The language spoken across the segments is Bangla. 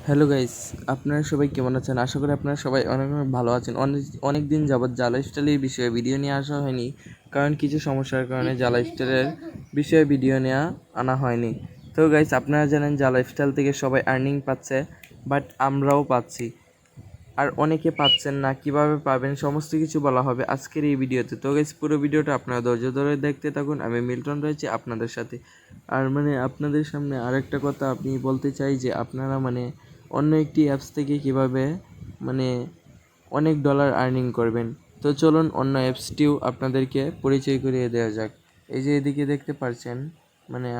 হ্যালো গাইস, আপনারা সবাই কেমন আছেন? আশা করি আপনারা সবাই অনেক অনেক ভালো আছেন। অনেক দিন যাবৎ যা লাইফস্টাইলের বিষয়ে ভিডিও নিয়ে আসা হয়নি, কারণ কিছু সমস্যার কারণে যা লাইফস্টাইলের বিষয়ে ভিডিও নেওয়া আনা হয়নি। তো গাইস, আপনারা জানেন যা লাইফস্টাইল থেকে সবাই আর্নিং পাচ্ছে, বাট আমরাও পাচ্ছি। আর অনেকে পাচ্ছেন না, কিভাবে পাবেন সমস্ত কিছু বলা হবে আজকের এই ভিডিওতে। তো গাইস, পুরো ভিডিওটা আপনারা ধৈর্য ধরে দেখতে থাকুন। আমি মিল্টন রয়েছি আপনাদের সাথে। আর আপনাদের সামনে আরেকটা কথা আমি বলতে চাই যে আপনারা অন্য একটি অ্যাপস থেকে কিভাবে মানে অনেক ডলার আর্নিং করবেন। তো চলুন অন্য অ্যাপসটিও আপনাদেরকে পরিচয় করিয়ে দেওয়া যাক। এই যে এদিকে দেখতে পাচ্ছেন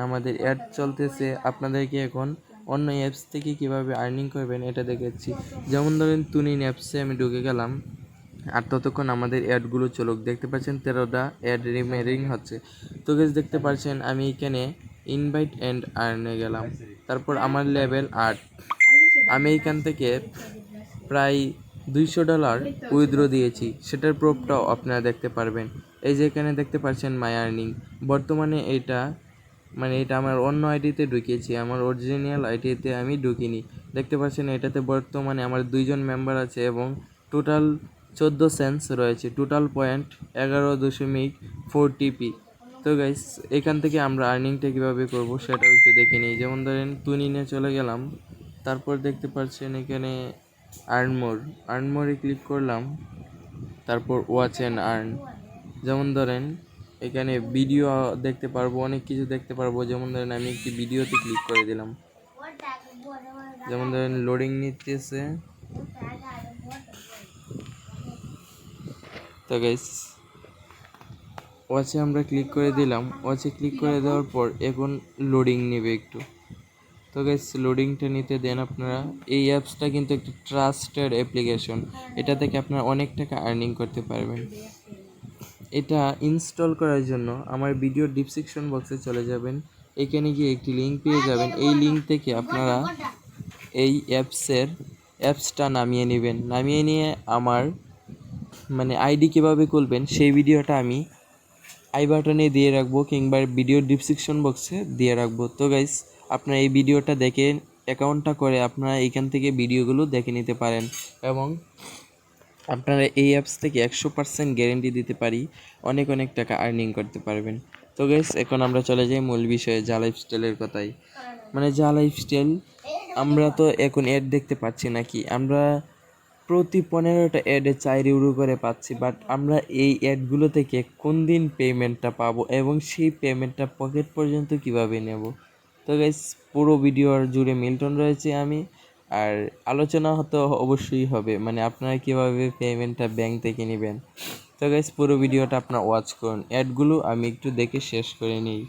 আমাদের অ্যাড চলতেছে। আপনাদেরকে এখন অন্য অ্যাপস থেকে কিভাবে আর্নিং করবেন এটা দেখাচ্ছি। যেমন ধরেন তুনিন অ্যাপসে আমি ঢুকে গেলাম, আর ততক্ষণ আমাদের অ্যাডগুলো চলুক। দেখতে পাচ্ছেন 13টা অ্যাড রিমেরিং হচ্ছে। তো গাইস, দেখতে পাচ্ছেন আমি এখানে ইনভাইট অ্যান্ড আর্নে গেলাম, তারপর আমার লেভেল 8। আমি এখান থেকে প্রায় $200 উইথড্র দিয়েছি, সেটার প্রুফটাও আপনারা দেখতে পারবেন। এই যে এখানে দেখতে পাচ্ছেন মাই আর্নিং। বর্তমানে এটা আমার অন্য আইডিতে ঢুকিয়েছি, আমার অরিজিনাল আইডিতে আমি ঢুকিনি। দেখতে পাচ্ছেন এটাতে বর্তমানে আমার 2জন মেম্বার আছে এবং টোটাল 14 সেন্স রয়েছে, টোটাল পয়েন্ট 11.4 TP। তো গাইস, এখান থেকে আমরা আর্নিংটা কীভাবে করব সেটাও একটু দেখে নিই। যেমন ধরেন তুনিনে চলে গেলাম, তারপর দেখতে পাচ্ছেন এখানে আর্ন মোরে ক্লিক করলাম, তারপর ওয়াচ অ্যান্ড আর্ন। যেমন ধরেন এখানে ভিডিও দেখতে পারবো, অনেক কিছু দেখতে পারবো। যেমন ধরেন আমি একটি ভিডিওতে ক্লিক করে দিলাম, যেমন ধরেন লোডিং নিতেছে। তো গাইস, ওয়াচে আমরা ক্লিক করে দিলাম। ওয়াচে ক্লিক করে দেওয়ার পর এখন লোডিং নেবে একটু। তো গাইস, লোডিংটা নিতে দেন আপনারা। এই অ্যাপসটা কিন্তু একটা ট্রাস্টেড অ্যাপ্লিকেশন, এটা থেকে আপনারা অনেক টাকা আর্নিং করতে পারবেন। এটা ইনস্টল করার জন্য আমার ভিডিও ডিসক্রিপশন বক্সে চলে যাবেন, এখানে গিয়ে একটি লিঙ্ক পেয়ে যাবেন। এই লিঙ্ক থেকে আপনারা এই অ্যাপসটা নামিয়ে নেবেন। নামিয়ে নিয়ে আমার আইডি কীভাবে খুলবেন সেই ভিডিওটা আমি আই বাটনে দিয়ে রাখবো, কিংবা ভিডিও ডিসক্রিপশন বক্সে দিয়ে রাখবো। তো গাইস, আপনারা এই ভিডিওটা দেখে অ্যাকাউন্টটা করে আপনারা এইখান থেকে ভিডিওগুলো দেখে নিতে পারেন, এবং আপনারা এই অ্যাপস থেকে 100% গ্যারেন্টি দিতে পারি অনেক অনেক টাকা আর্নিং করতে পারবেন। তো গাইস, এখন আমরা চলে যাই মূল বিষয়ে, যা লাইফস্টাইলের কথাই। যা লাইফস্টাইল, আমরা তো এখন অ্যাড দেখতে পাচ্ছি নাকি? আমরা প্রতি 15টা অ্যাডে 4 ইউরো করে পাচ্ছি, বাট আমরা এই অ্যাডগুলো থেকে কোন দিন পেমেন্টটা পাবো এবং সেই পেমেন্টটা পকেট পর্যন্ত কিভাবে নেব? তো গাইস, পুরো ভিডিওর জুড়ে মিল্টন রয়েছে আমি, আর আলোচনা হতে অবশ্যই হবে আপনারা কীভাবে পেমেন্টটা ব্যাংক থেকে নেবেন। তো গাইস, পুরো ভিডিওটা আপনারা ওয়াচ করুন। অ্যাডগুলো আমি একটু দেখে শেষ করে নিই।